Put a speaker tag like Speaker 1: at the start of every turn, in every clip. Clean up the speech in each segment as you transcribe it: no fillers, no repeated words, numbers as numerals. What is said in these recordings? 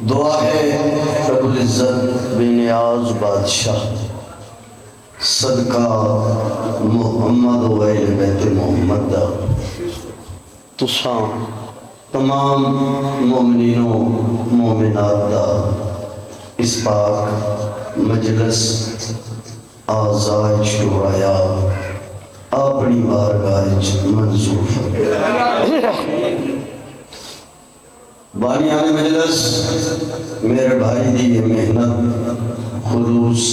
Speaker 1: دعا ہے رب العزت بے نیاز بادشاہ صدقہ محمد و اہل بیت محمد دا تساں تمام مومنین و مومنات دا اس پاک مجلس آزائے شرایا اپنی بارگاہ منظور بانیان مجلس میرے بھائی دی یہ محنت خلوص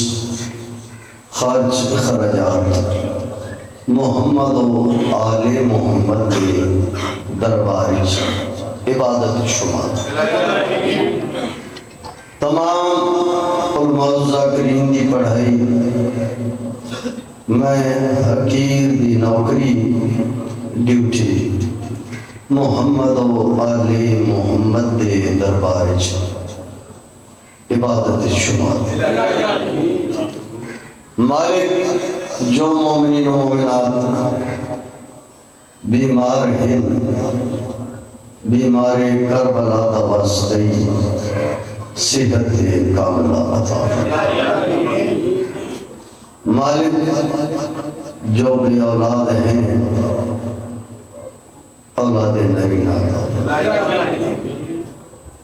Speaker 1: خرچ خرجات محمد و آل محمد کے دربار عبادت شمار تمام علماء ذاکرین دی پڑھائی میں حقیر دی نوکری ڈیوٹی محمد و آل محمد دے دربار عبادت شمار مالک جو مومنین و مومنات بیمار ہیں بیمار کربلا دا واسطے صحت کاملہ عطا مالک جو بھی اولاد ہیں اولاد نبی عطا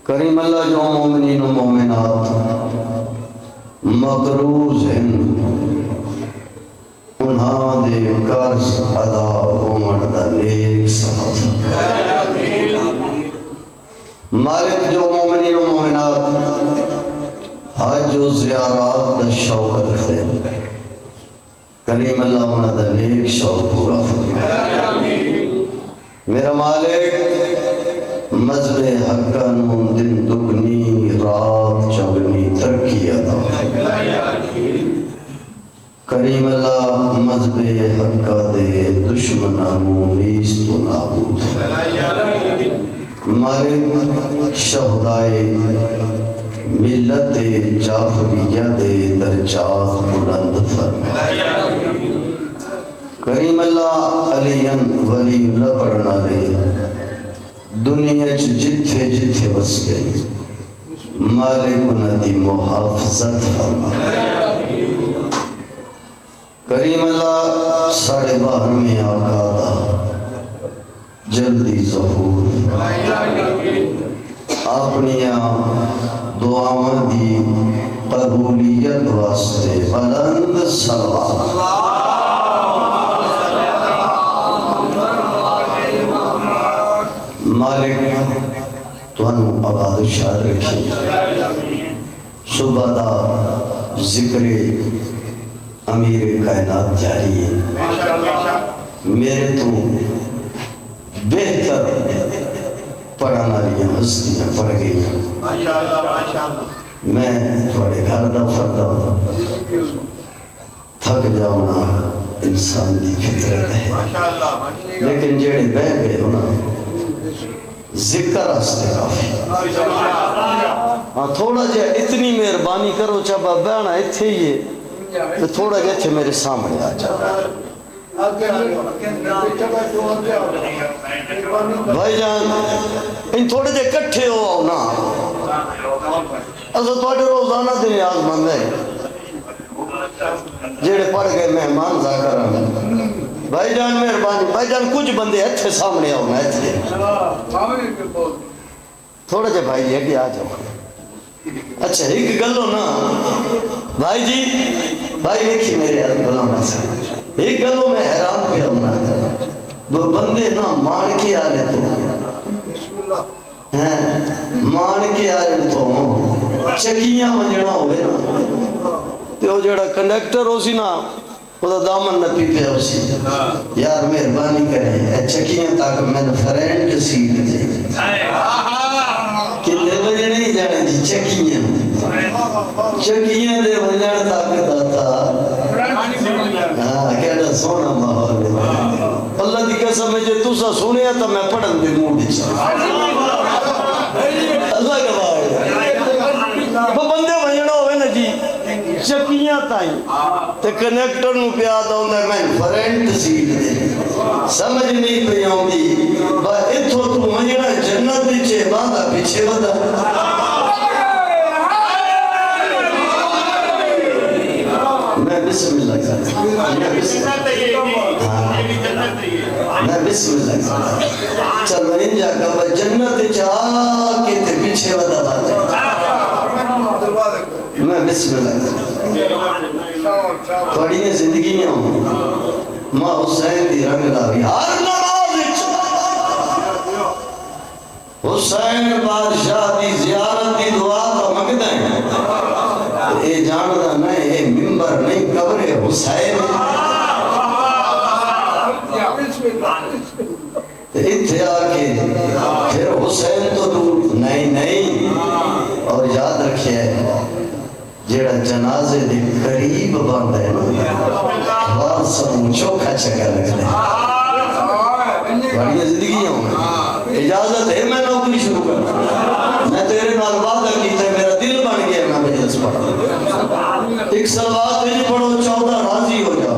Speaker 1: کریم اللہ جو مومنین و مومنات مقروض ہیں انہاں دے قرض ادا ہومن دا نیک سبب مالک جو مومنین و مومنات حج و زیارات دا شوق رکھتے کریم اللہ انہاں دا نیک شوق پورا فرمائے میرا مالک مذہب حقا نون دن دگنی رات چگنی ترکی عطا کریم اللہ مذہب حقا دے دشمنانو نیست و نابود مالک شہدائے ملت جعفریہ دے درجات بلند فرمائے کریم اللہ علین ولی اللہ پڑھنا لے دنیا جتھے جتھے بس گئی مالک ندی محافظت فرمائے کریم اللہ ساڑھے باہر میں آقا دا جلدی ظہور اپنی دعاوں دی قبولیت واسطے بلند صلوات مالک تو انہوں آباد شاہ رکھی صبح دا ذکر امیر کائنات جاری ہے میرے تو بہتر پڑھانا لیا ہستیاں پڑھ گئی میں تھوڑے گھر دا فردا تھک جاؤنا انسان دی فطرت ہے لیکن جڑے بہ گئے ہونا ذکر ہستے کافی تھوڑا جا اتنی مہربانی کرو چابا بہنا اتھے ہی ہے تو تھوڑا جیسے میرے سامنے آ جائے بھائی جان ان تھوڑے جے کٹھے ہو آؤ نا ایسا تھوڑے روزانہ دے نیاز مند ہے جیڑے پڑھ گئے مہمان ذاکرہ بھائی جان مہربانی بھائی جان کچھ بندے اچھے سامنے آؤ نا اچھے تھوڑے جے بھائی ہے کہ آ جاؤ اچھا ایک گلو نا بھائی جی بھائی دیکھی میرے غلام سے ایک گلو میں حیران پہ ہونا دو بندے نا مان کے آلے تو مان کے آلے تو چکیاں منجنا ہوئے نا تو جڑا کنڈکٹر ہو سی نا وہ دا دامن نہ پیپے ہو سی یار مہربانی کریں چکیاں تاکہ میں نے فرینڈ سیٹ دے کتنے بجے نہیں جانے جی چکیاں چکیاں دے بجان طاقت آتا ہاں کہنا سونا ماحول اللہ دی قسم ہے جے تُسا سنیا تا میں پڑھن دے موڈی چاہا اللہ کا باہر وہ بندے بجنا ہوئے نا جی چکیاں تائیں تے کنیکٹر نو پیادا ہوندہ میں فرینڈ سیٹ دے سمجھ نہیں پہ آؤں دی با اتھو تو مجھنا جنت دی اچے باندھا پیچھے ودا میں بسم اللہ کرتا میں بسم اللہ کرتا چل میں جا کبھا جنت چاہ کے تے پیچھے ودا باندھا میں بسم اللہ کرتا تھوڑی زندگی میں ہوں ماں حسین دی رنگ لاوی ہر نماز حسین بادشاہ دی زیارت دی دعا تو مگدہ ہیں اے جاندہ نہیں اے ممبر نہیں قبر حسین اتھے آکے پھر حسین تو دور نہیں اور یاد رکھئے جیڑا جنازے دے قریب باندھ ہے وار سمون چوکھا چکا لگ دے بڑی زندگیاں ہوں اجازت ہے میں نوکری شروع کرنا میں تیرے نال وعدہ کیتا ہے میرا دل بن گیا میں مجلس پڑھا ایک سلوات تجھے پڑھو 14 راضی ہو جاؤ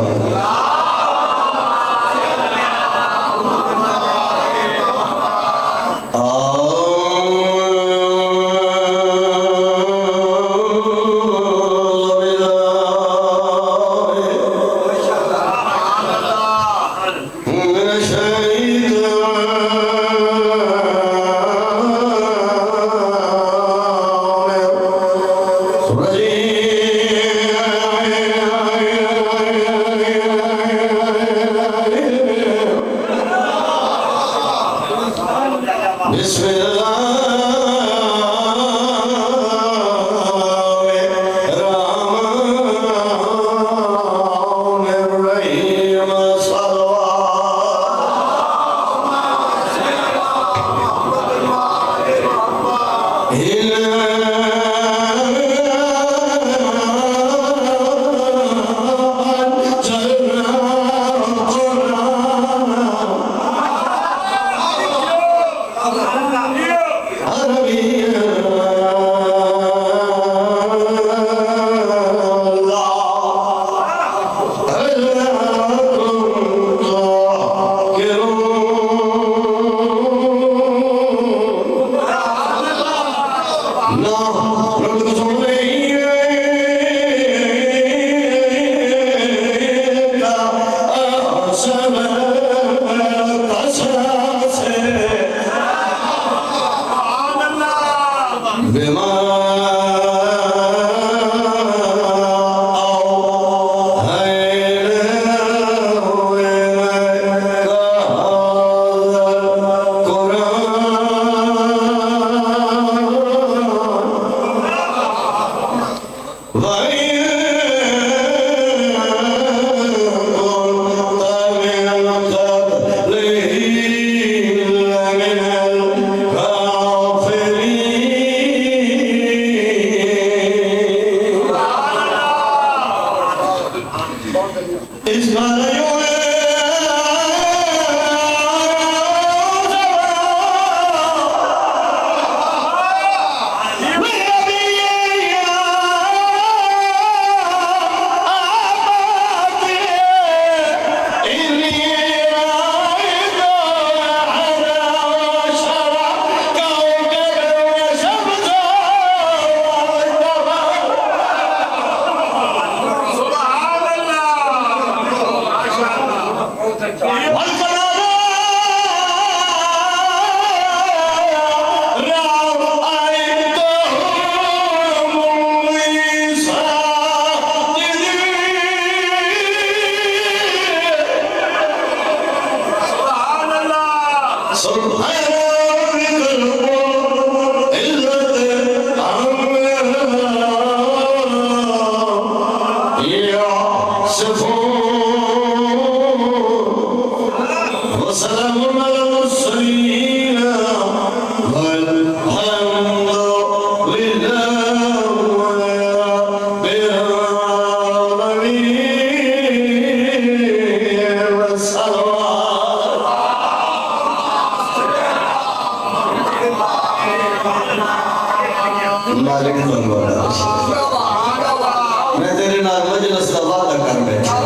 Speaker 1: میں تیرے نال مجلس کا وعدہ کر بیٹھا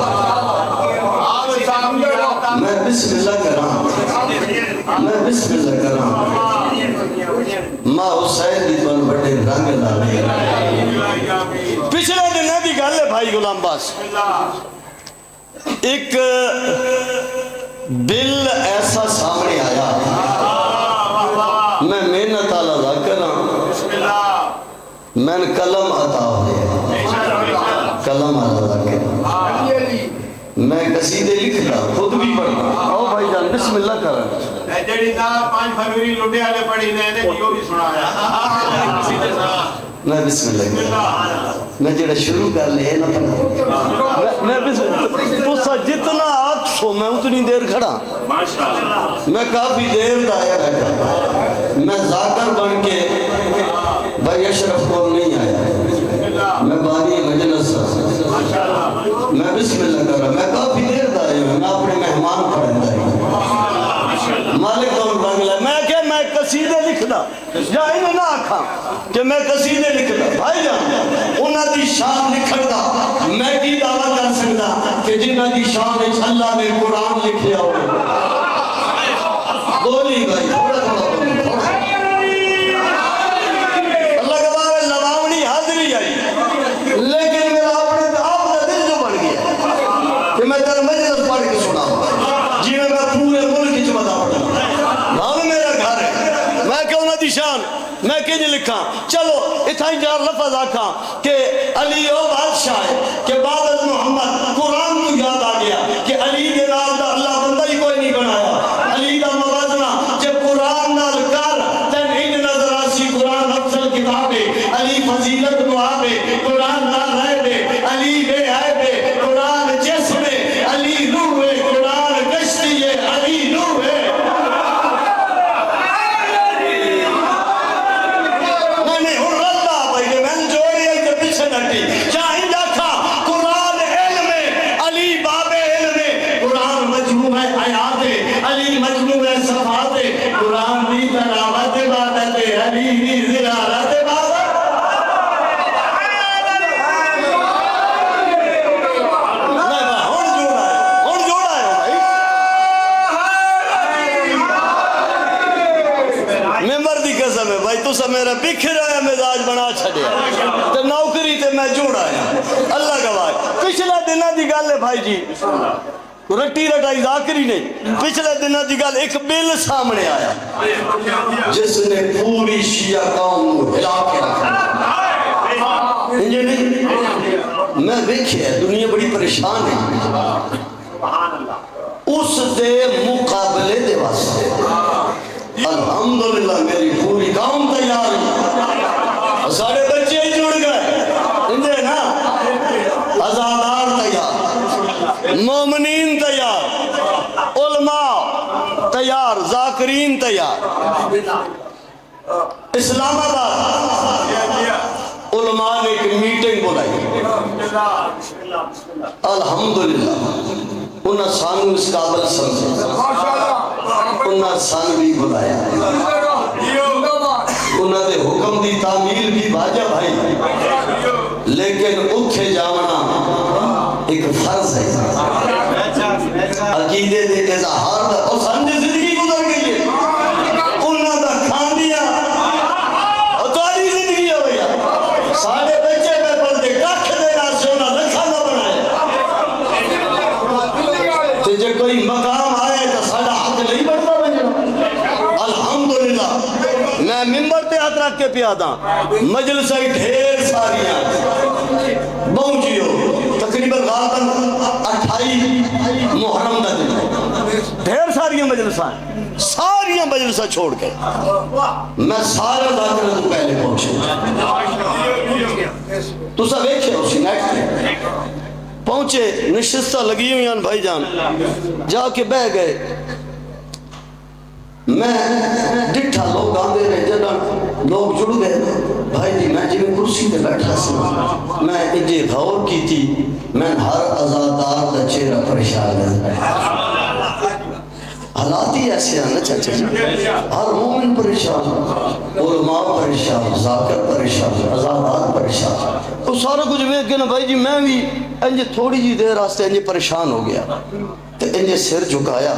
Speaker 1: میں بسم اللہ کراں میں بسم اللہ کراں ماں حسین دی تون بڑے رنگ لانے پچھلے دن دی گل ہے بھائی غلام باس ایک بل ایسا سامنے آیا میں محنت آلہ دا کرا میں نے قلم عطا ہوئے قلم آلہ دا کرا میں قصیدے لکھتا خود بھی پڑھتا آؤ بھائی جان بسم اللہ کر رہا
Speaker 2: جڑی نا 5 فروری لڈے والے پڑھی نے کیوں بھی سنایا
Speaker 1: میں بسم اللہ کر میں جڑا شروع کر لے نا میں تو سا جتنا آگ سو میں اتنی دیر کھڑا میں کافی دیر دایا بیٹھا میں ذاکر بن کے بھائی اشرف کو نہیں آیا میں بانی مجلس میں بسم اللہ کر رہا میں کافی دیر دایا ہوں میں اپنے مہمان پڑھیں دائی مالک دور بنگلہ میں کہ میں قصیدے لکھنا یا انہیں نہ آکھا کہ میں قصیدے لکھنا بھائی جان انہاں دی شان لکھنا میں کی دعویٰ کر سکتا کہ جنہاں دی شان اس اللہ نے قرآن لکھیا ہو بولی بھائی تھوڑا تھوڑا اللہ کے بارے لباونی حاضری آئی لیکن میرا اپنے آپ کا دل جو بڑھ گیا کہ میں تر مجلس پڑھ کے سنا جی میں پورے ملک کی جمعہ پڑھا وہاں میرا گھر ہے میں کہوں نہ دی شان میں کہیں لکھا چلو اتھائی جار لفظ آکھا کہ علی او بادشاہ ہے کہ بعد از محمد قرآن کو یاد آ گیا کہ علی کے نال دا اللہ بندہ ہی کوئی نہیں بنایا علی دا موازنہ جب قرآن نال کر تن ان نظر آسی قرآن افضل کتاب ہے علی فضیلت دعا ہے قرآن نال رہ دے علی بے آئے بے قرآن جسم ہے علی روح ہے قرآن کشتی ہے علی روح ہے میرا بکھر آیا مزاج بنا چھڑیا تو نوکری تے میں جوڑ آیا اللہ گواہ پچھلے دنہ دی گل ہے بھائی جی رٹی رٹائی ذاکری نہیں پچھلے دنہ دی گل ایک بل سامنے آیا جس نے پوری شیعہ قوم کو ہلا کے رکھا انجھے نہیں میں دیکھے دنیا بڑی پریشان ہے اس دے مقابلے دے واسطے الحمدللہ میری پوری قوم تیار ہے سارے بچے ہی جڑ گئے اندھے نا ازادار تیار مومنین تیار علماء تیار ذاکرین تیار اسلام آباد علماء نے ایک میٹنگ بلائی الحمدللہ انہاں سانو اس قابل سمجھے انہاں سان بھی بلایا انہاں دے حکم دی تعمیل بھی باجا بھائی لیکن اتھے جاونا ایک فرض ہے عقیدے دے اظہار دا اور سانجے زندگی گزر گئی ہے انہاں دا کھان دیا اور تاری زندگی ہے بھیا سارے بچے میں پڑھتے کھھ دے راسے انہاں لکھا نہ بنائے تو جب کوئی مقام آئے تو سارا حق نہیں بڑھتا الحمدللہ میں ممبر تے ہاتھ رکھ کے پیادا مجلسہ ڈھیر ساریاں بہنچیو تقریباً غالباً 28 محرم دا دن ڈھیر ساریاں مجلسہ چھوڑ کے میں سارا ذاکرہ تو پہلے پہنچے تو سب ایک ہے اسی نیٹ میں پہنچے نشستہ لگی ہوئی ہیں بھائی جان جا کے بہ گئے میں ڈٹھا لوگ آندے رہے جدن لوگ جڑ گئے بھائی جی میں جی میں کرسی تے بیٹھا سا میں انجے غور کی تھی میں ہر ازادار دا چہرہ پریشان ہے حالات ہی ایسے ہیں نا چاچا جی ہر مومن پریشان علماء پریشان ذاکر پریشان ازادات پریشان تو سارا کچھ ویک کے نا بھائی جی میں بھی انجے تھوڑی جی دیر راستے انجے پریشان ہو گیا تو انجے سر جھکایا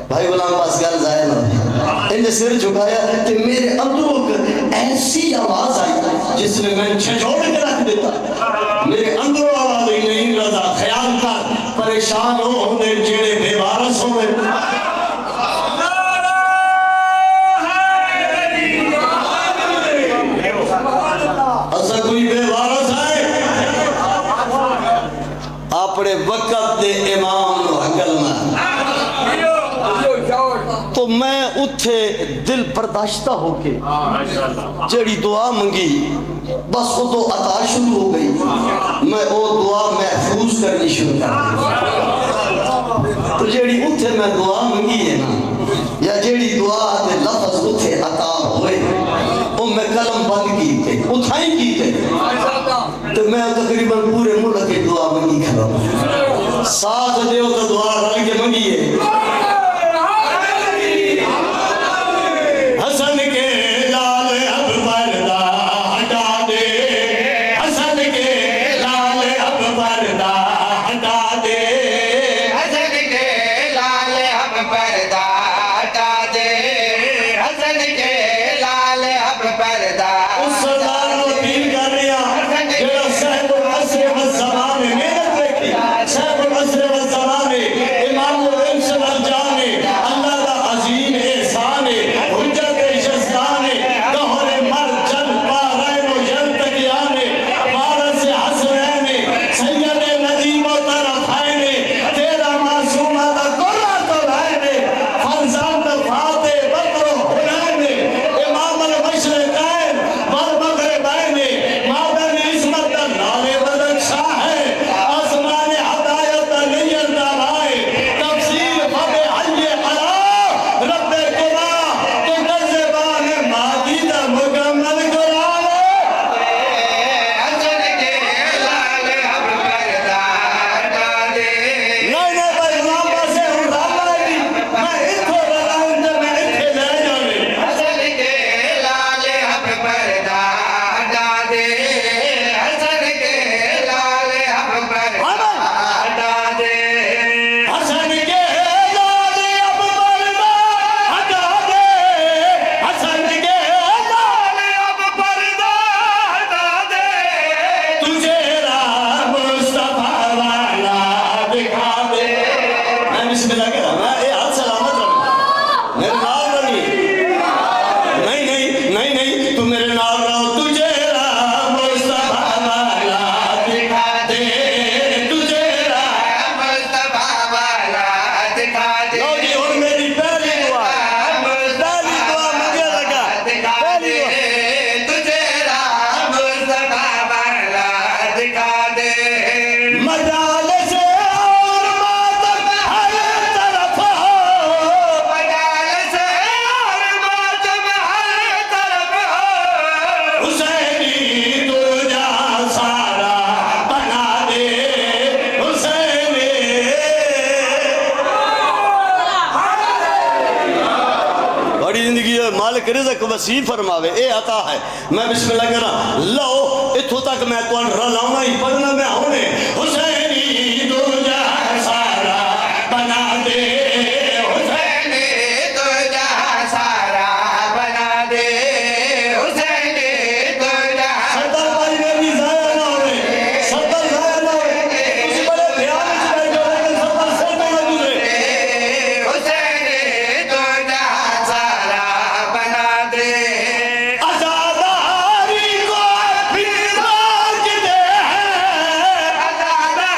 Speaker 1: بھائی غلام باس گل ظاہر نہ انجے سر جھکایا کہ میرے اندروں جس نے میں چھوڑ کے رکھ دیتا میرے اندر آواز ہی نہیں رضا خیال کر پریشان ہو دے جیڑے بے وارث ہوئے ایسا کوئی بے وارث ہے اپنے وقت دے امام نو حقل میں تو میں اتھے دل برداشتہ ہو کے جڑی دعا منگی بس وہ تو عطا شروع ہو گئی میں وہ دعا محفوظ کرنی شروع کر تو جڑی اتھے میں دعا منگی ہے نا یا جڑی دعا دے لفظ اتھے عطا ہوئے وہ میں قلم بند کیتے اتھائیں کیتے تو میں تقریباً پورے ملک کی دعا منگی کھڑا ساتھ دیو تو دعا رل کے منگی ہے حسن کے لال اب پردہ ہٹا دے حسن کے لال اب پردہ ہٹا دے
Speaker 3: حسن کے لال اب پردہ ہٹا دے حسن کے لال اب پردہ
Speaker 1: اس سردار کو دین کر رہا جڑا صاحب العصر والزمان میں محنت رکھی صاحب العصر والزمان میں امام الانس والجان اللہ کا عظیم احسان حجت شستان گہر مرجل بارین و جلتقیان وارث حسنین سید ندیم و طرفین تیرا معصومہ دا قرآن تو لائن فرزند فاتح بدر و حنین امام المشرقین والمغربین مادن عصمت دا نالے بدن شاہ ہے آسمان ہدایت دا نیر دا رائے تفسیر فتح حی حرام رب قرآن تو نزبان مادی دا مکمل قرآن
Speaker 3: حسن کے لال اب پردہ ہٹا دے
Speaker 1: نہیں بھائی رابع سے ہوں رابع بھی میں اتھو رلائن جب میں اتھے لے جانے
Speaker 3: حسن کے لال اب پردہ ہٹا دے حسن کے لال اب پردہ ہٹا دے
Speaker 1: حسن کے لال اب پردہ ہٹا دے حسن کے لال اب پردہ ہٹا دے تجھے راہ مصطفیٰ والا دکھا دے میں بسم اللہ کہہ رہا میں ہاتھ سلامت رہوں میرے نام نہیں تم میرے نام رہو تجھے راہ مصطفیٰ والا دکھا دے تجھے راہ
Speaker 3: مصطفیٰ والا دکھا دے
Speaker 1: لو جی اور میری پہلی دعا مجھے لگا پہلی دعا
Speaker 3: تجھے راہ مصطفیٰ والا دکھا دے
Speaker 1: مجالس اور ماتم ہر طرف ہو
Speaker 3: مجالس اور ماتم ہر طرف ہو
Speaker 1: حسینی تو جا سارا بنا دے حسینی بڑی زندگی ہے مالک رزق وسیع فرماوے اے عطا ہے میں بسم اللہ کہہ رہا لو اتھو تک میں تو رلاؤں ہی پڑھنا میں ہونے حسینی تو جا سارا بنا دے حسینی
Speaker 3: تو جہاں سارا بنا دے حسینی تو جہاں
Speaker 1: سردار بھائی میری ضائع نہ ہوئے سردار ضائع نہ ہوئے اسی بڑے دھیان سے بیٹھے ہوئے کہ سردار سے تو نہ گزرے
Speaker 3: حسینی تو جہاں سارا بنا دے
Speaker 1: عزاداری کو اپنی راج دے ہے
Speaker 3: عزاداری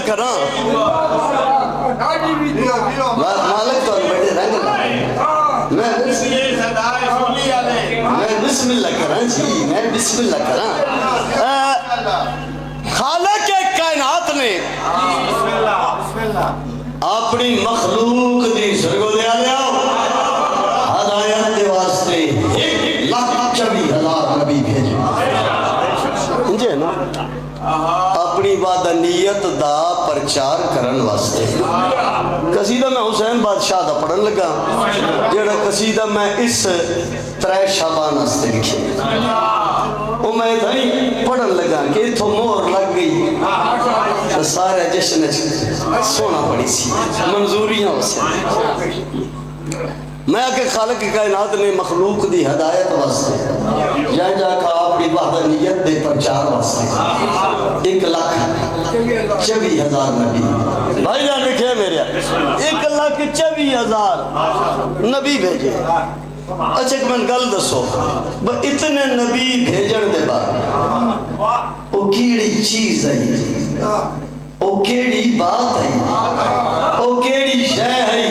Speaker 1: کرا مالک تو بیٹے رنگ میں بسم اللہ کرا جی میں بسم اللہ کرا خالق کائنات نے اپنی مخلوق دی سرگو دیا لیا ہدایت دے واسطے 1,24,000 نبی بھیجے سمجھے نا اپنی وحدانیت دا پرچار کرن واسطے قصیدہ میں حسین بادشاہ دا پڑھن لگا جڑا قصیدہ میں اس 3 شعبان واسطے لکھے وہ میں اتنی پڑھن لگا کہ اتھو مور لگ گئی تو سارے جشن سونا پڑی سی منظوریاں اسے میں کہ خالق کائنات نے مخلوق دی ہدایت واسطے جائیں جا کا اپنی وحدانیت دے پرچار واسطے 1,24,000 نبی بھائی جان لکھے میرے 1,24,000 نبی بھیجے اچھا ایک من گل دسو اتنے نبی بھیجن دے بعد وہ کیڑی چیز ہے وہ کیڑی بات ہے وہ کیڑی شے ہے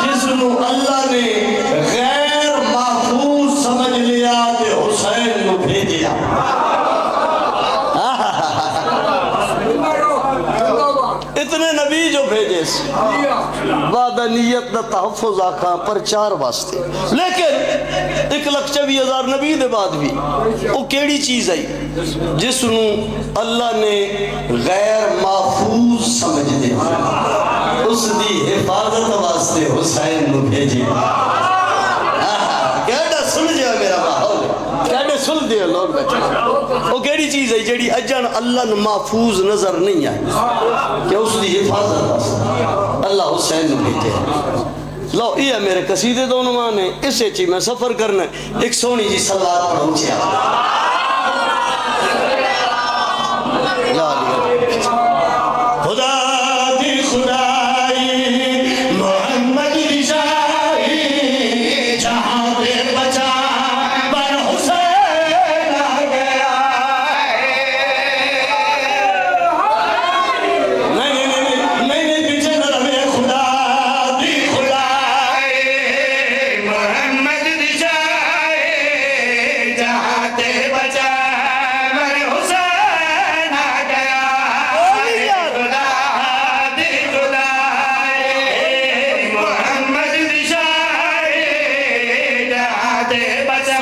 Speaker 1: جس نو اللہ نے غیر محفوظ سمجھ لیا تے حسین نو بھیجیا اتنے نبی جو بھیجے وحدانیت دا تحفظ آکھاں پرچار واسطے لیکن 1,24,000 نبی دے بعد بھی وہ کیڑی چیز آئی جس نو اللہ نے غیر محفوظ سمجھ دے اس دی حفاظت واسطے حسین نو بھیجے کہڑا سن جا میرا ماحول کہڑے سن دے لوگ بیٹھے وہ کیڑی چیز ہے جیڑی اجان اللہ نو محفوظ نظر نہیں آئی کہ اس دی حفاظت واسطے اللہ حسین نو بھیجے لو یہ میرے قصیدے دونوں مانے اسے چی میں سفر کرنا ایک سونی جی صلات پڑھوں چیا خدا دی خدائی محمد رشائی جہاں پہ بچا بر حسین آ گیا نہیں پیچھے نہ رہے خدا دی خدائی
Speaker 3: محمد رشائی جہاں تے بچا بر حسین آ گیا خدا دی خدائی محمد رشائی جہاں تے بچا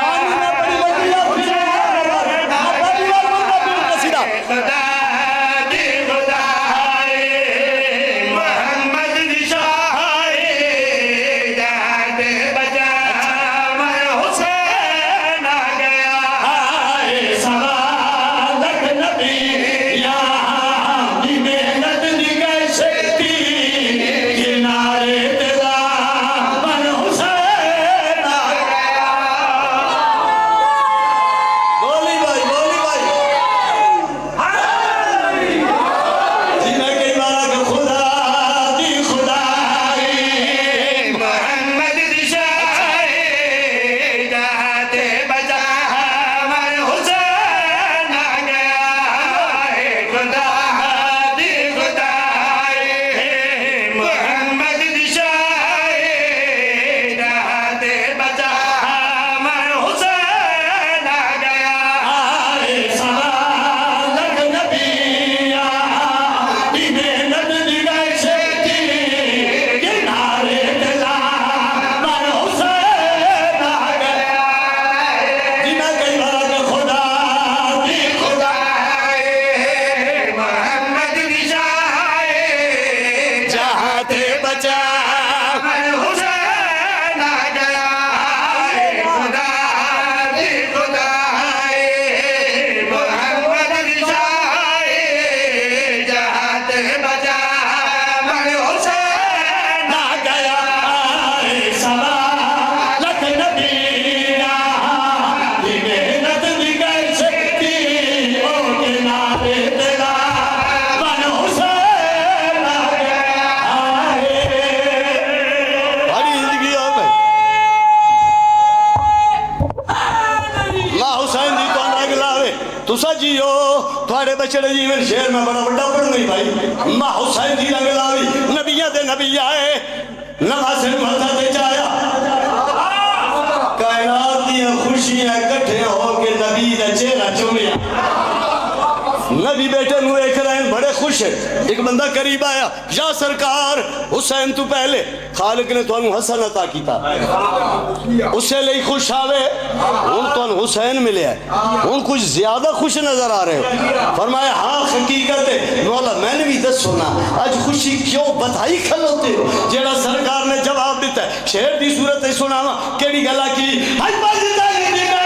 Speaker 3: خدا دی خدائی محمد رشائی جہاں تے بچا بر حسین آ گیا
Speaker 1: سوالک نبی یہاں دی محنت نگہ شکتی کنارے تیرا بن حسین آ گیا بولی بھائی جی میں کئی بارا کہ خدا دی خدائی
Speaker 3: محمد رشائی جہاں تے بچا بر حسین آ گیا خدا دی خدائی محمد رشائی جہاں تے بچا بر حسین آ گیا
Speaker 1: سوالک نبی یہاں دی محنت نگہ شکتی کنارے تیرا بن حسین آ گیا جی میں کئی بارا کہ خدا دی
Speaker 3: خدائی محمد رشائی
Speaker 1: جہاں تے بچا
Speaker 3: بر حسین آ گیا خدا دی خدائی محمد رشائی جہاں تے بچا بر حسین آ گیا
Speaker 1: سوالک نبی یہاں دی محنت نگہ شکتی کنارے تیرا بن حسین آ گیا بڑی زندگی ہو گئی ماں حسین دی تو اگلا ہوئے تسا جیو تو واڑے بچڑے جیون شیر میں بڑا بڑا پڑھ نہیں بھائی ماں حسین دی رنگ لاوی نبیہ دے نبی آئے نوازن مدہ دے جایا کائنات دیا خوشیاں کٹھے ہو کے نبی دا چہرہ چومیا نبی بیٹے نو ایک رہن بڑے خوش ہے ایک بندہ قریب آیا یا سرکار حسین تو پہلے خالق نے تو انہوں حسن عطا کی تھا اسے لئی خوش آوے ان تو انہوں حسین ملے ہے ان کچھ زیادہ خوش نظر آ رہے ہو فرمایا ہاں حقیقت ہے مولا میں نے بھی دس سنا آج خوشی کیوں بدھائی کھلوتے ہو جیڑا سرکار نے جواب دیتا ہے شہر دی صورت ہے سنا کیڑی گلا کی حج باجدہ نے دی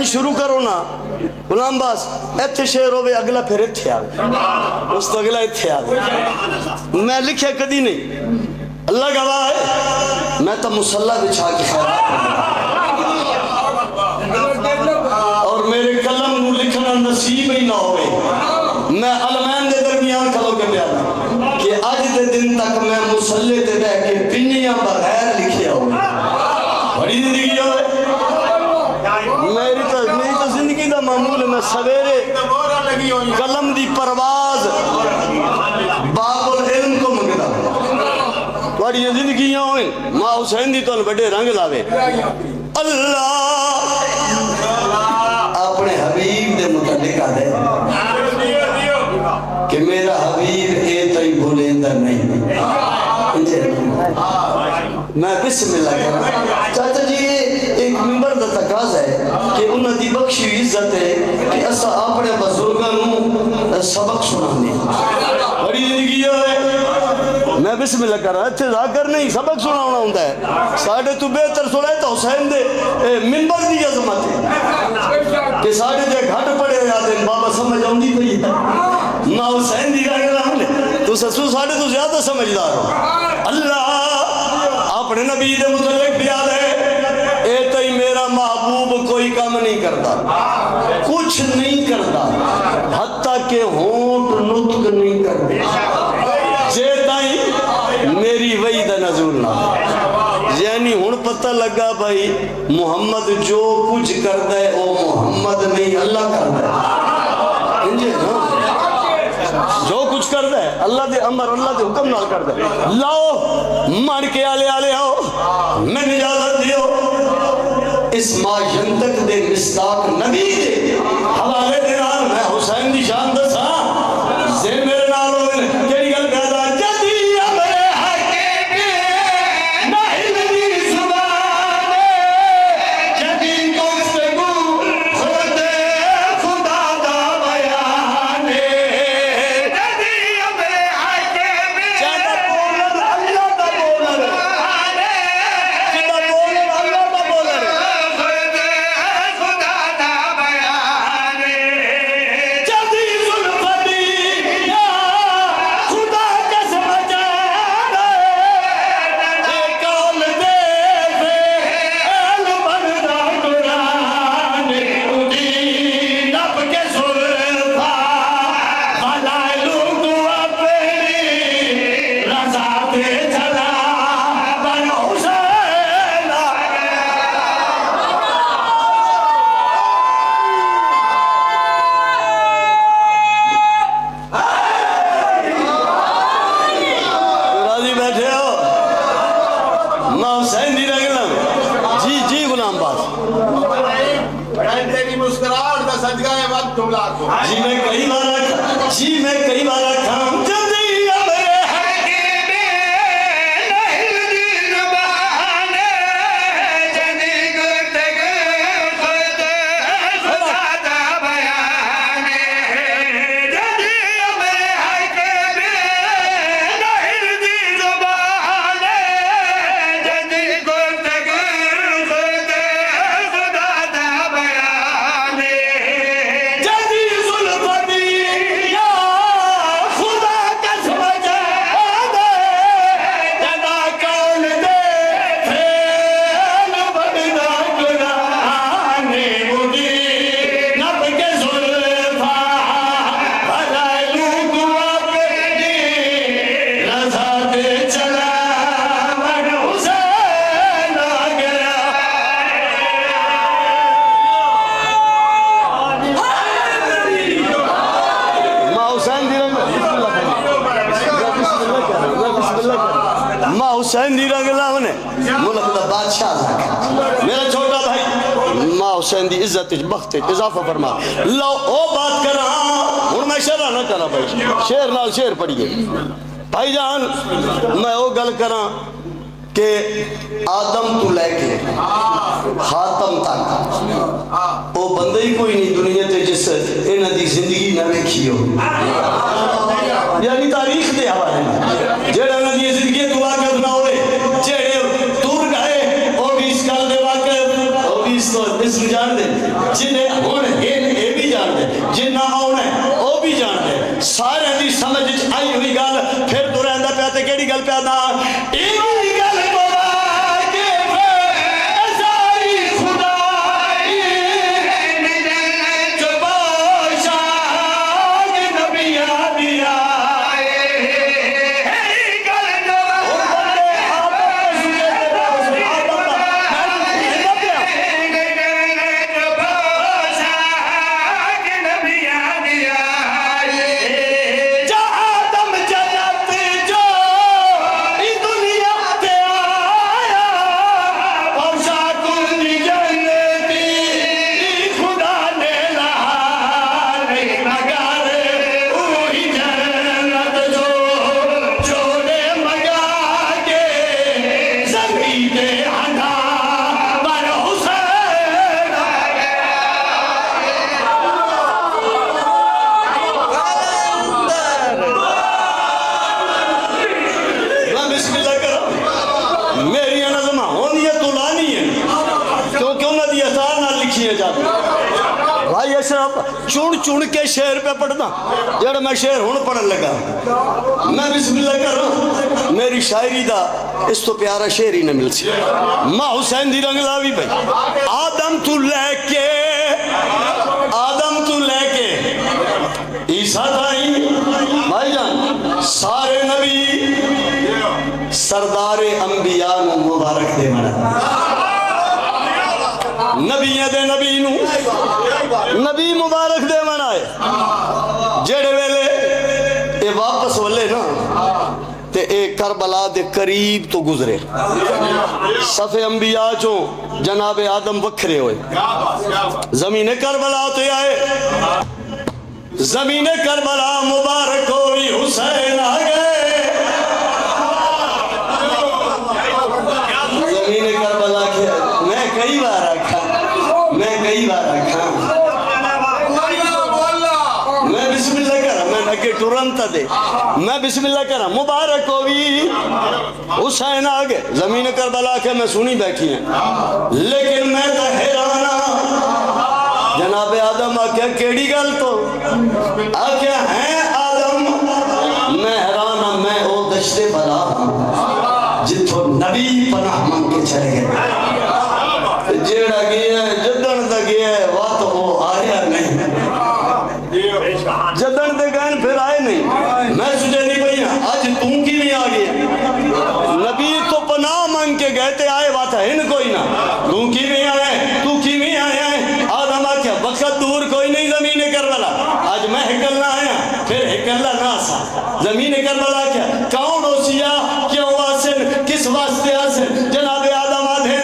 Speaker 1: شروع کرو نا غلام باس ایتھے شیر ہوئے اگلا پھر ایتھے آگے اس تو اگلا ایتھے آگے میں لکھے کدی نہیں اللہ گواہ ہے میں تو مسلح بچھا کے خیرات اور میرے قلم نو لکھنا نصیب ہی نہ ہوئے میں علمین دے درمیان کھلو کے بیانا کہ آج دے دن تک میں مسلح دے بے کے پنیاں بغیر لکھے ہوئے بڑی زندگی ہوئے میری تو زندگی دا معمول ہے میں سویرے قلم دی پرواز باب العلم کو مگدہ بڑی زندگیاں ہوئے ماں حسین دی تو بڑے رنگ لاوے اللہ اپنے حبیب دے متعلق آدھے کہ میرا حبیب اے تئی بھولندر نہیں میں بسم اللہ کرنا چاچا جی ایک ممبر دا تقاضا ہے کہ انہوں دی بخشی عزت ہے کہ اسا اپنے بزرگاں سبق سنانے بڑی زندگی ہے میں بسم اللہ کر رہا اتھے ذاکر نہیں سبق سنانا ہوتا ہے ساڑھے تو بہتر سنائے تو حسین دے ممبر دی عظمت ہے کہ ساڑھے دے گھٹ پڑے یاد ہیں بابا سمجھ آؤں پئی ہے ماں حسین دی گھٹ رہا تو سسو ساڑھے تو زیادہ سمجھدار ہو اللہ اپنے نبی دے متعلق بھی یاد ہے اے تئی میرا محبوب کوئی کام نہیں کرتا کچھ نہیں کرتا حتیٰ کہ ہونٹ نطق نہیں کرتے جے تائیں میری وحید نزول نہ یعنی ہون پتہ لگا بھائی محمد جو کچھ کرتا ہے وہ محمد نہیں اللہ کرتا ہے انجھے نا جو کچھ کر دے اللہ دے امر اللہ دے حکم نال کر دے لاؤ مان کے آلے آلے آؤ میں اجازت دیو اس ما ینتق دے مصداق نبی دے حوالے دے نال میں حسین دی شان دسا زے میرے نال ہوئے کیڑی گل پیدا جدی امرے حق میں نہیں دی زبان جدی گفتگو خود خدا دا بیان جدی امرے حق میں جدا بولن اللہ دا بولن جدا بولن اللہ دا بولن
Speaker 3: خدا دا بیان
Speaker 1: جدی ظلفتی یا خدا کس بچانا ایک کول دے فیل بندہ قرآن اٹھی نب کے ظلفا خلائلو تو اپنی رضا دے چلا بن حسین راضی بیٹھے ہو میں حسین دی رنگلم جی جی غلام باز
Speaker 2: تیری مسکراہٹ کا صدقہ ہے وقت تم لاکھو
Speaker 1: جی میں کئی بار رکھا جدی امرے حق
Speaker 3: نہیں دی زبان جدی گفتگو خود خدا دا بیان جدی امرے حق میں نہیں دی زبان جدی گفتگو خود خدا دا بیان
Speaker 1: جدی ظلفتی یا خدا کس بچانا جدا کون دے فیل بندہ قرآن اٹھی نب کے ظلفا خلائلو تو اپنی رضا دے چلا بن حسین آ گیا ماں حسین دی رنگ ماں حسین دی رنگ لاؤنے ملک دا بادشاہ میرا چھوٹا بھائی ماں حسین دی عزت بخت اضافہ فرما لو او بات کرا ہوں میں شرح نہ کرا بھائی شیر نال شیر پڑھیے بھائی جان میں او گل کرا کہ آدم تو لے کے خاتم تک او بندے ہی کوئی نہیں دنیا تے جس انہاں دی زندگی نہ ویکھی ہو یعنی تاریخ دے حوالے میں جڑا انہاں دی زندگی تو واقف نہ ہوئے جڑے دور گئے او بھی اس گل دے واقف او بھی اس جان دے جنہیں ہن اے بھی جان دے جنہ آونا او بھی جان دے سارے دی سمجھ وچ آئی ہوئی گل پھر تو رہندا پیا تے کیڑی گل پیا دا ایک گل چون چون کے شعر پہ پڑھنا جڑا میں شعر ہون پڑھن لگا میں بسم اللہ کر رہا ہوں میری شاعری دا اس تو پیارا شعر ہی نہ مل سی ماں حسین دی رنگ لاوی بھائی آدم تو لے کے عیسیٰ تائی بھائی جان سارے نبی سردار انبیاء مبارک دے منا نبی دے نبی نو نبی مبارک دے منائے جڑے ویلے واپس ولے نا تے اے کربلا دے قریب تو گزرے صفے انبیاء چوں جناب آدم وکھرے ہوئے زمین کربلا تے آئے زمین کربلا مبارک ہوئی حسین آگئے زمین کربلا کے میں کئی بار آکھا میں بسم اللہ کرا میں اگے ٹورنتا دے میں بسم اللہ کرا مبارک ہوئی حسین آگے زمین کربلا کے میں سنی بیٹھی ہیں لیکن میں تو حیرانا جناب آدم آکھیا کیڑی گل تو آکھیا ہیں آدم میں حیرانا میں او دشت بلا جتھو نبی پناہ من کے چلے گئے جیڑا گیا ہے جدن دا گیا ہے وات وہ آیا نہیں جدن دے گئن پھر آئے نہیں میں سجھے نہیں پہیا آج تم کی نہیں آگیا نبی تو پناہ مانگ کے گئے تھے آئے بات ہے ان کوئی نہ تم کی نہیں آئے تو کی نہیں آئے آدم آکھیا وقت دور کوئی نہیں زمین کربلا آج میں ہکلنا آیا پھر ہکلنا نہ آسا زمین کربلا کیا کون ہو سیا کیوں آسن کس واسطے آسن جناب آدم آدھے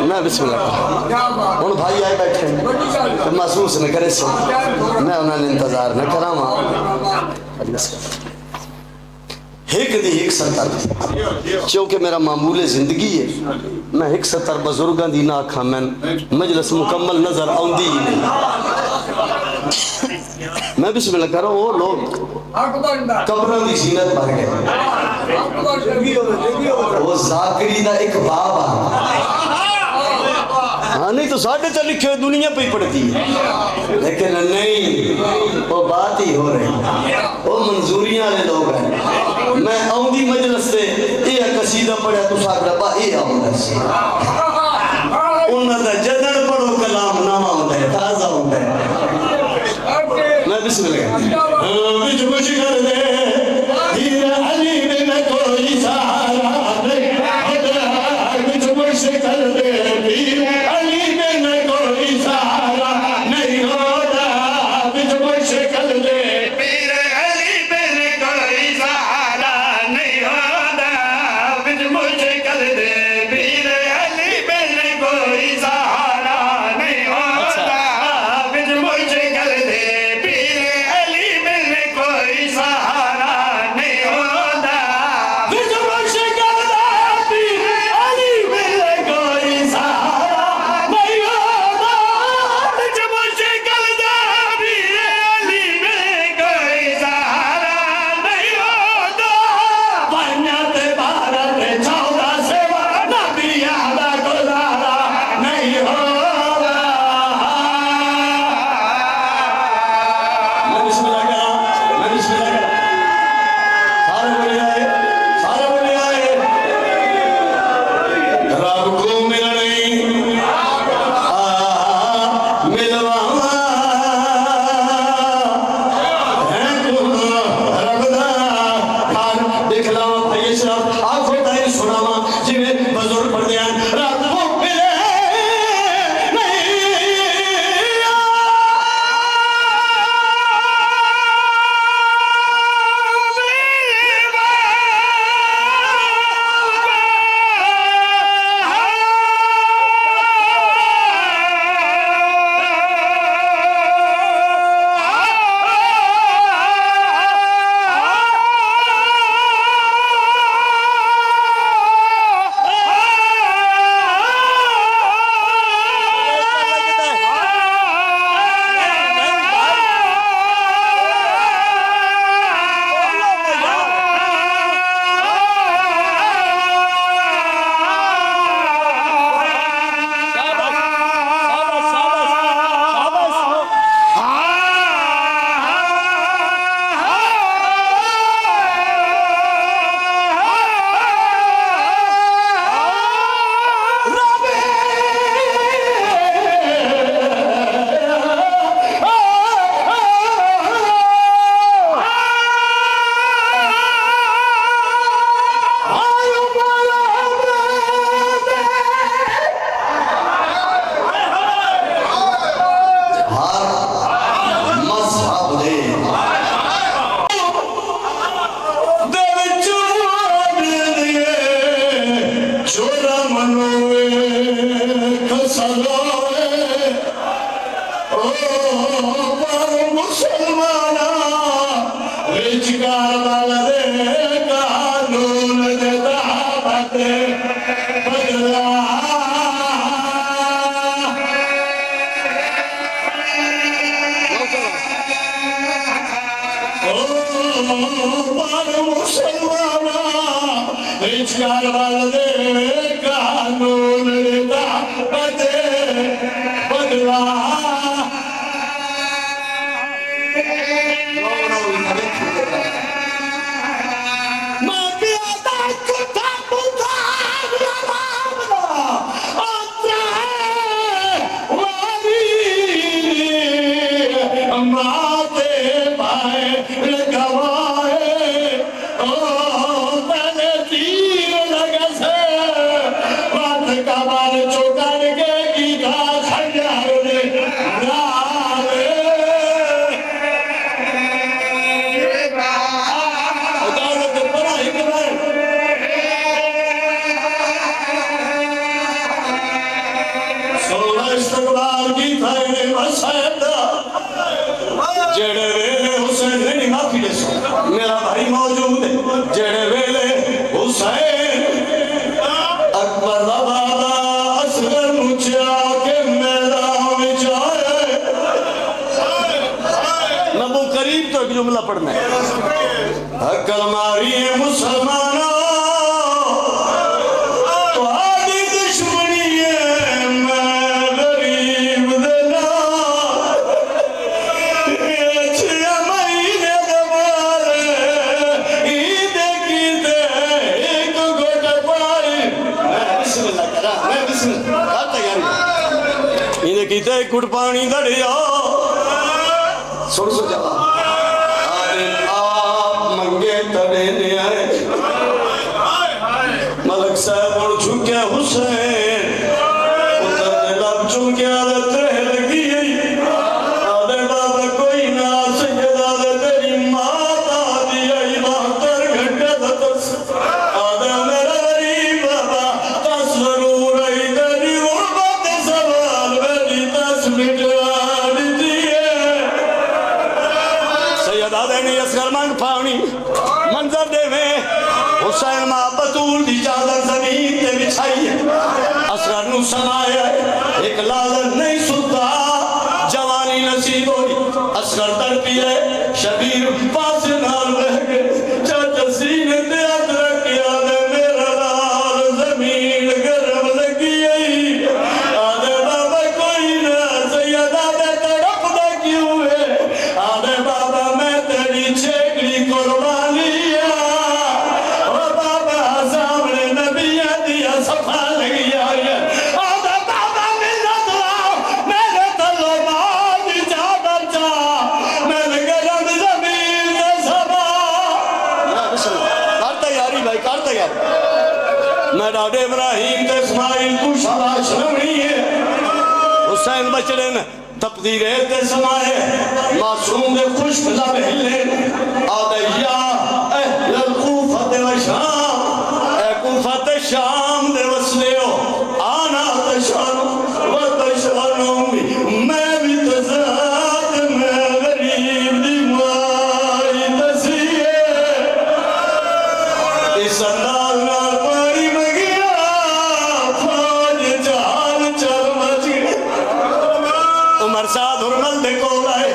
Speaker 1: میں بسم اللہ ان بھائی آئے بیٹھے ہیں محسوس نہ کرے سو میں انہوں نے انتظار نہ کرا ایک دی ایک ستر چونکہ میرا معمول زندگی ہے میں ایک ستر بزرگاں دی نہ آکھا میں مجلس مکمل نظر آؤں دی نہیں میں بسم اللہ کر رہا ہوں وہ لوگ قبروں دی زینت بھر گئے وہ ذاکری دا ایک باب آ ہاں نہیں تو ساڑھے تا لکھے ہوئے دنیا پہ ہی پڑتی ہے لیکن نہیں وہ بات ہی ہو رہی وہ منظوریاں لے لوگ ہیں میں آؤں دی مجلس سے یہ قصیدہ پڑھا تو ساکرہ با یہ آؤں سے انہوں نے جدن پڑھو کلام نامہ ہوتا ہے تازہ ہوتا ہے میں بسم اللہ بچ بچ کر دے دیر علی میں کوئی سہارا نہیں بچ بچ کر دے دیر
Speaker 3: سہارا
Speaker 1: نوے کسلوے او پر مسلمانا رجگار والدے قانون دے دعوت بدلا پر مسلمانا رجگار والدے قانون دے دعوت بدلا جڑے ویلے حسین نہیں معافی دے سو میرا بھائی موجود ہے جڑے ویلے حسین اکبر بابا اصغر مچیا کے میدان میں جائے نبو قریب تو ایک جملہ پڑھنا ہے حکل ماری مسلمانوں تو آدھی دشمنی ہے میں غریب دینا کیتے کٹ پانی دڑیا سن سو جا آدھے آپ منگے تڑے نے آئے ملک صاحب اور چھکے حسین اتر دے لب چھکے آدھے ترہ لگی آدھے بابا کوئی نہ سجد آدھے تیری مات آدھی آئی بہتر گھنٹے دتس آدھے میرا غریب بابا تصورور آئی تیری غربت سوال میری تصمیر دیئے سید آدھے نہیں اسگر مانگ پانی منظر دے میں حسین ماں بطول دی چادر زمین تے بچھائی ہے اسگر نو سمایا ہے ایک لالن نہیں سلتا جوانی نصیب ہوئی اسگر تڑپی ہے شبیر پاس نال بہ گئے چاچا سینے تے ادرک آدھے میرا لال زمین گرم لگی ہے آدھے بابا کوئی نہ سید آدھے تڑپ دے کیوں ہے آدھے بابا میں تیری چھیکڑی قربانی میں ڈاڈے ابراہیم تے اسماعیل کو شاباش نمڑی ہے حسین بچڑے نے تقدیرے تے سمائے معصوم دے خوشک لب ہلے آدھے یا اہل الکوفت و شام اے کوفت شام دے وسلے ہو آنا تشانو و تشانو میں بھی تزاد میں غریب دی مائی تسیے اس انداز نال پانی مگیا فوج جہان چل مچ عمر ساتھ حرمل دے کو لائے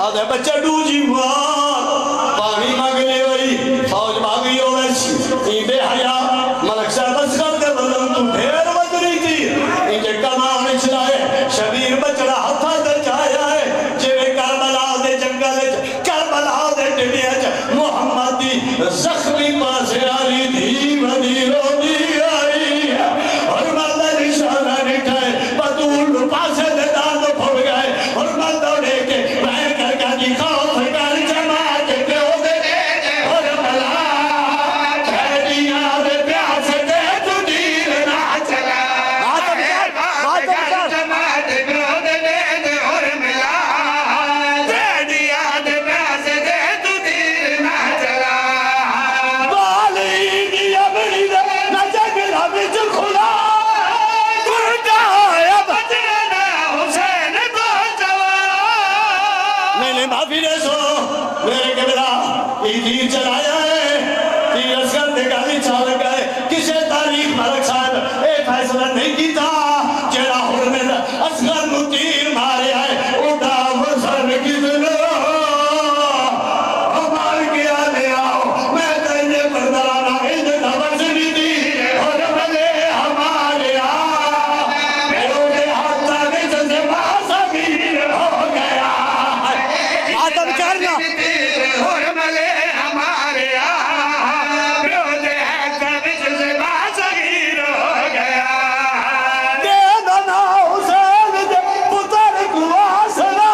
Speaker 1: آدھے بچہ ڈو جی پانی مانگنے وئی فوج بھاگی ہو ویسی بے حیا ملک صاحب اسکر دے بلن تو ڈھیر وزنی تھی انجھے کمانے چلائے شبیر بچڑا ہتھا دے چاہیا ہے جوے کربلا دے جنگل کربلا دے ٹبیہ محمد دی زخمی پاسے آلی دی ودی رو دی آئی اور مرد نشانہ نٹھائے بطول پاسے دے داد پھوڑ گئے اور مرد دوڑے کے بہن کر کا دی خوف کر جمع نہیں کیتا جڑا حرمت اصغر نو تیر مارے آئے ادا وصل کتنا مار کے آنے آؤ میں تینے پردانا اندر وصلی دی حرمت ہمارے میرے ہاتھا وچ سے ماسبیر ہو گیا آدم کرنا
Speaker 3: حرمت ہمارے میرے ہاتھا وچ سے ماسبیر ہو گیا
Speaker 1: دے دنا حسین دے پتر کو آسنا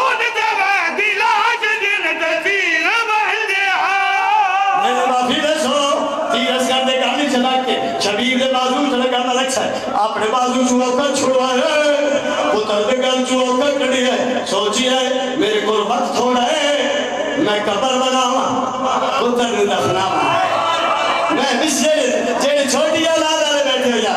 Speaker 3: ان دوا دلاج دل تیر بہل دیا
Speaker 1: میں نے معافی دے سو تیرس کر دے گالی چلا کے شبیر دے بازو چلے گا ملک سے اپنے بازو چھوڑا کر چھوڑا ہے پتر دے گل چھوڑا کر کڑی ہے سوچی ہے میرے کو وقت تھوڑا ہے میں قبر بناواں پتر نے دفناواں میں بسے جیڑے چھوٹی اولاد والے بیٹھے ہو جا